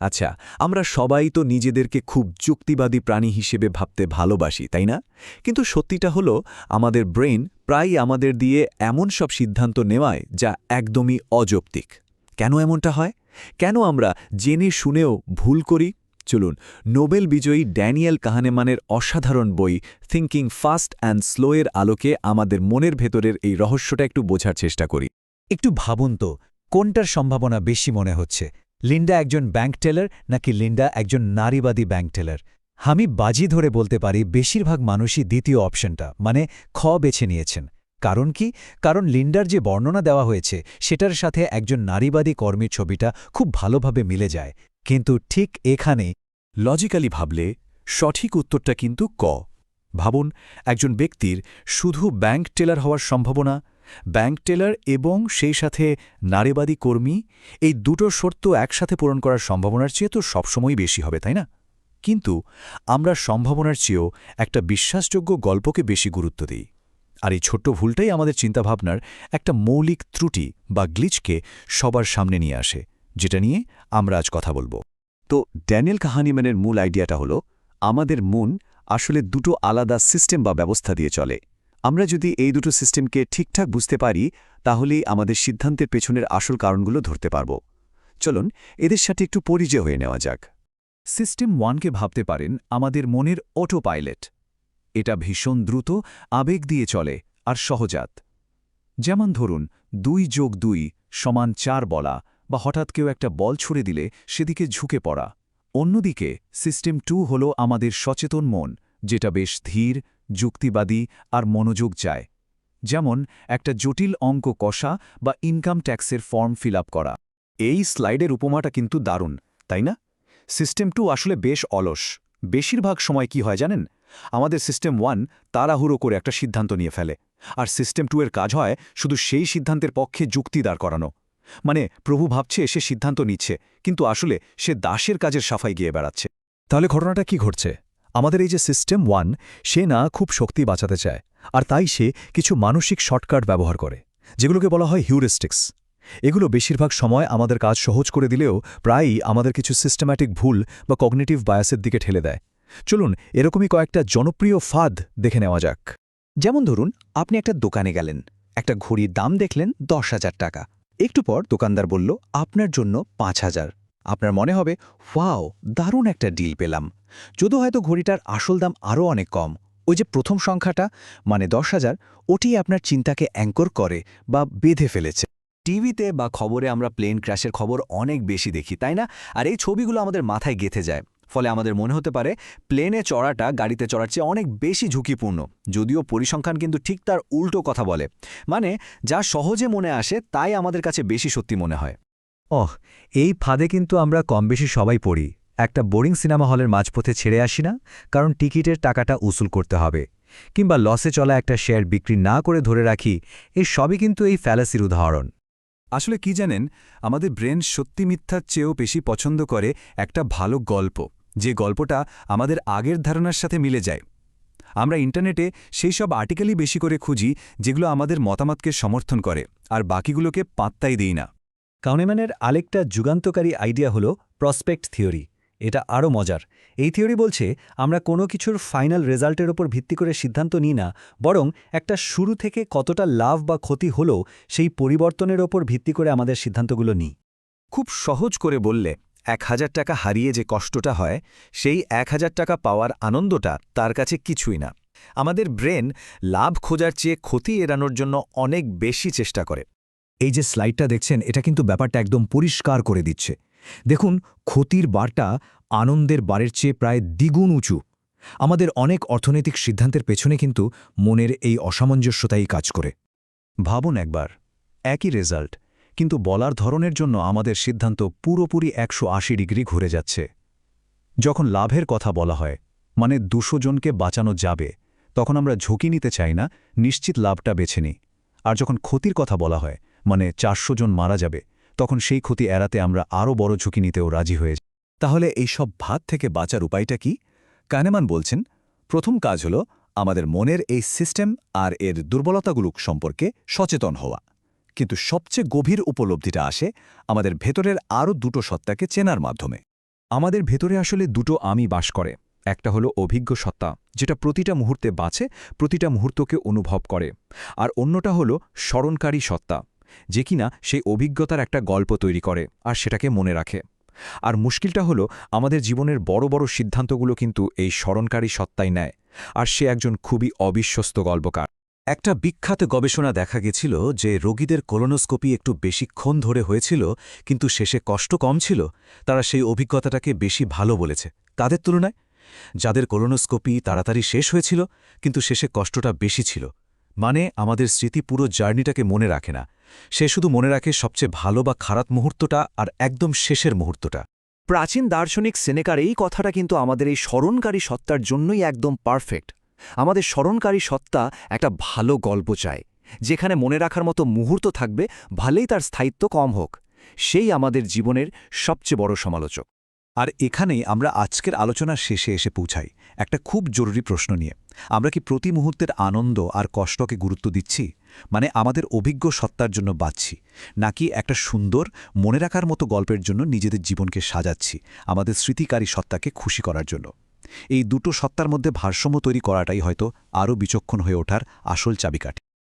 আচ্ছা, আমরা সবাই তো নিজেদেরকে খুব যুক্তিবাদী প্রাণী হিসেবে ভাবতে ভালোবাসি, তাই না? কিন্তু সত্যিটা হলো আমাদের ব্রেন প্রায়ই আমাদের দিয়ে এমন সব সিদ্ধান্ত নেওয়ায় যা একদমই অযৌক্তিক। কেন এমনটা হয়? কেন আমরা জেনে শুনেও ভুল করি? চলুন নোবেল বিজয়ী ড্যানিয়েল কাহানেমানের অসাধারণ বই থিঙ্কিং ফাস্ট অ্যান্ড স্লো এর আলোকে আমাদের মনের ভেতরের এই রহস্যটা একটু বোঝার চেষ্টা করি। একটু ভাবুন তো, কোনটার সম্ভাবনা বেশি মনে হচ্ছে? লিন্ডা একজন ব্যাংক টেলার নাকি লিন্ডা একজন নারীবাদী ব্যাংক টেলার? আমি বাজি ধরে বলতে পারি বেশিরভাগ মানুষই দ্বিতীয় অপশনটা মানে খ বেছে নিয়েছেন। কারণ কি? কারণ লিন্ডার যে বর্ণনা দেওয়া হয়েছে সেটার সাথে একজন নারীবাদী কর্মীর ছবিটা খুব ভালোভাবে মিলে যায়। কিন্তু ঠিক এখানেই লজিক্যালি ভাবলে সঠিক উত্তরটা কিন্তু ক। ভাবুন, একজন ব্যক্তির শুধু ব্যাংক টেলার হওয়ার সম্ভাবনা, ব্যাংক টেলার এবং সেই সাথে নারীবাদী কর্মী, এই দুটো শর্ত একসাথে পূরণ করার সম্ভাবনার চেয়ে তো সবসময়ই বেশি হবে, তাই না? কিন্তু আমরা সম্ভাবনার চেয়েও একটা বিশ্বাসযোগ্য গল্পকে বেশি গুরুত্ব দিই। আর এই ছোট্ট ভুলটাই আমাদের চিন্তাভাবনার একটা মৌলিক ত্রুটি বা গ্লিচকে সবার সামনে নিয়ে আসে, যেটা নিয়ে আমরা আজ কথা বলবো। তো ড্যানিয়েল কাহানিম্যানের মূল আইডিয়াটা হলো আমাদের মন আসলে দুটো আলাদা সিস্টেম বা ব্যবস্থা দিয়ে চলে। আমরা যদি এই দুটো সিস্টেমকে ঠিকঠাক বুঝতে পারি তাহলেই আমাদের সিদ্ধান্তের পেছনের আসল কারণগুলো ধরতে পারব। চলুন এদের সাথে একটু পরিচয় হয়ে নেওয়া যাক। সিস্টেম 1কে ভাবতে পারেন আমাদের মনের অটো পাইলট। এটা ভীষণ দ্রুত আবেগ দিয়ে চলে আর সহজাত। যেমন ধরুন 2+2=4 বলা বা হঠাৎ কেউ একটা বল ছুড়ে দিলে সেদিকে ঝুঁকে পড়া। অন্যদিকে সিস্টেম 2 হল আমাদের সচেতন মন, যেটা বেশ ধীর, যুক্তিবাদী আর মনোযোগ চায়। যেমন একটা জটিল অঙ্ক কষা বা ইনকাম ট্যাক্সের ফর্ম ফিল আপ করা। এই স্লাইডের উপমাটা কিন্তু দারুণ, তাই না? সিস্টেম 2 আসলে বেশ অলস। বেশিরভাগ সময় কি হয় জানেন? আমাদের সিস্টেম 1 তাড়াহুড়ো করে একটা সিদ্ধান্ত নিয়ে ফেলে, আর সিস্টেম 2 এর কাজ হয় শুধু সেই সিদ্ধান্তের পক্ষে যুক্তি দাঁড় করানো। মানে প্রভু ভাবছে সে সিদ্ধান্ত নিচ্ছে, কিন্তু আসলে সে দাসের কাজের সাফাই গিয়ে বেড়াচ্ছে। তাহলে ঘটনাটা কি ঘটছে? আমাদের এই যে সিস্টেম 1, সে না খুব শক্তি বাঁচাতে চায়, আর তাই সে কিছু মানসিক শর্টকাট ব্যবহার করে, যেগুলোকে বলা হয় হিউরিস্টিক্স। এগুলো বেশিরভাগ সময় আমাদের কাজ সহজ করে দিলেও প্রায়ই আমাদের কিছু সিস্টেম্যাটিক ভুল বা কগনিটিভ বায়াসের দিকে ঠেলে দেয়। চলুন এরকমই কয়েকটা জনপ্রিয় ফাঁদ দেখে নেওয়া যাক। যেমন ধরুন, আপনি একটা দোকানে গেলেন, একটা ঘড়ির দাম দেখলেন 10,000 টাকা। একটু পর দোকানদার বলল আপনার জন্য 5,000। আপনার মনে হবে ওয়াও, দারুণ একটা ডিল পেলাম, যদিও হয়তো ঘড়িটার আসল দাম আরও অনেক কম। ওই যে প্রথম সংখ্যাটা মানে 10,000, ওটি আপনার চিন্তাকে অ্যাঙ্কর করে বা বেঁধে ফেলেছে। টিভিতে বা খবরে আমরা প্লেন ক্র্যাশের খবর অনেক বেশি দেখি, তাই না? আর এই ছবিগুলো আমাদের মাথায় গেঁথে যায়। ফলে আমাদের মনে হতে পারে প্লেনে চড়াটা গাড়িতে চড়ার চেয়ে অনেক বেশি ঝুঁকিপূর্ণ, যদিও পরিসংখ্যান কিন্তু ঠিক তার উল্টো কথা বলে। মানে যা সহজে মনে আসে তাই আমাদের কাছে বেশি সত্যি মনে হয়। এই ফাঁদে কিন্তু আমরা কম বেশি সবাই পড়ি। একটা বোরিং সিনেমা হলের মাঝপথে ছেড়ে আসি না, কারণ টিকিটের টাকাটা উসুল করতে হবে। কিংবা লসে চলা একটা শেয়ার বিক্রি না করে ধরে রাখি। এই সবই কিন্তু এই ফ্যালাসির উদাহরণ। আসলে কি জানেন, আমাদের ব্রেন সত্যি মিথ্যার চেয়েও বেশি পছন্দ করে একটা ভালো গল্প, যে গল্পটা আমাদের আগের ধারণার সাথে মিলে যায়। আমরা ইন্টারনেটে সেই সব আর্টিকেলই বেশি করে খুঁজি যেগুলো আমাদের মতামতকে সমর্থন করে, আর বাকিগুলোকে পাত্তাই দিই না। কাহনেম্যানের আরেকটা যুগান্তকারী আইডিয়া হল প্রসপেক্ট থিওরি। এটা আরও মজার। এই থিওরি বলছে আমরা কোনো কিছুর ফাইনাল রেজাল্টের ওপর ভিত্তি করে সিদ্ধান্ত নিই না, বরং একটা শুরু থেকে কতটা লাভ বা ক্ষতি হলো সেই পরিবর্তনের ওপর ভিত্তি করে আমাদের সিদ্ধান্তগুলো নিই। খুব সহজ করে বললে 1,000 টাকা হারিয়ে যে কষ্টটা হয়, সেই 1,000 টাকা পাওয়ার আনন্দটা তার কাছে কিছুই না। আমাদের ব্রেন লাভ খোঁজার চেয়ে ক্ষতি এড়ানোর জন্য অনেক বেশি চেষ্টা করে। এই যে স্লাইডটা দেখছেন, এটা কিন্তু ব্যাপারটা একদম পরিষ্কার করে দিচ্ছে। দেখুন, ক্ষতির বারটা আনন্দের বারের চেয়ে প্রায় দ্বিগুণ উঁচু। আমাদের অনেক অর্থনৈতিক সিদ্ধান্তের পেছনে কিন্তু মনের এই অসামঞ্জস্যতাই কাজ করে। ভাবুন একবার, একই রেজাল্ট, কিন্তু বলার ধরনের জন্য আমাদের সিদ্ধান্ত পুরোপুরি 180 ডিগ্রি ঘুরে যাচ্ছে। যখন লাভের কথা বলা হয়, মানে 200 জনকে বাঁচানো যাবে, তখন আমরা ঝুঁকি নিতে চাই না, নিশ্চিত লাভটা বেছে নিই। আর যখন ক্ষতির কথা বলা হয়, মানে 400 জন মারা যাবে, তখন সেই ক্ষতি এড়াতে আমরা আরও বড় ঝুঁকি নিতেও রাজি হয়ে যাই। তাহলে এই সব ভাত থেকে বাঁচার উপায়টা কি? কাহনেমান বলছেন, প্রথম কাজ হল আমাদের মনের এই সিস্টেম আর এর দুর্বলতাগুলো সম্পর্কে সচেতন হওয়া। কিন্তু সবচেয়ে গভীর উপলব্ধিটা আসে আমাদের ভেতরের আরও দুটো সত্তাকে চেনার মাধ্যমে। আমাদের ভেতরে আসলে দুটো আমি বাস করে। একটা হলো অভিজ্ঞ সত্তা, যেটা প্রতিটা মুহূর্তে বাঁচে, প্রতিটা মুহূর্তকে অনুভব করে। আর অন্যটা হলো স্মরণকারী সত্তা, যে কিনা সেই অভিজ্ঞতার একটা গল্প তৈরি করে আর সেটাকে মনে রাখে। আর মুশকিলটা হলো আমাদের জীবনের বড় বড় সিদ্ধান্তগুলো কিন্তু এই স্মরণকারী সত্তাই নেয়, আর সে একজন খুবই অবিশ্বস্ত গল্পকার। একটা বিখ্যাত গবেষণা দেখা গেছিল যে রোগীদের কোলোনোস্কোপি একটু বেশিক্ষণ ধরে হয়েছিল কিন্তু শেষে কষ্ট কম ছিল, তারা সেই অভিজ্ঞতাটাকে বেশি ভালো বলেছে তাদের তুলনায় যাদের কোলোনোস্কোপি তাড়াতাড়ি শেষ হয়েছিল কিন্তু শেষে কষ্টটা বেশি ছিল। মানে আমাদের স্মৃতি পুরো জার্নিটাকে মনে রাখে না, সে শুধু মনে রাখে সবচেয়ে ভালো বা খারাপ মুহূর্তটা আর একদম শেষের মুহূর্তটা। প্রাচীন দার্শনিক সেনেকার এই কথাটা কিন্তু আমাদের এই স্মরণকারী সত্তার জন্যই একদম পারফেক্ট। আমাদের স্মরণকারী সত্তা একটা ভালো গল্প চায়, যেখানে মনে রাখার মতো মুহূর্ত থাকবে, ভালেই তার স্থায়িত্ব কম হোক। সেই আমাদের জীবনের সবচেয়ে বড় সমালোচক। আর এখানেই আমরা আজকের আলোচনার শেষে এসে পৌঁছাই একটা খুব জরুরি প্রশ্ন নিয়ে। আমরা কি প্রতি মুহূর্তের আনন্দ আর কষ্টকে গুরুত্ব দিচ্ছি, মানে আমাদের অভিজ্ঞ সত্তার জন্য বাঁচছি, নাকি একটা সুন্দর মনে রাখার মতো গল্পের জন্য নিজেদের জীবনকে সাজাচ্ছি আমাদের স্মৃতিকারী সত্তাকে খুশি করার জন্য? এই দুটো সত্তার মধ্যে ভারসাম্য তৈরি করাটাই হয়তো আরও বিচক্ষণ হয়ে ওঠার আসল চাবিকাঠি।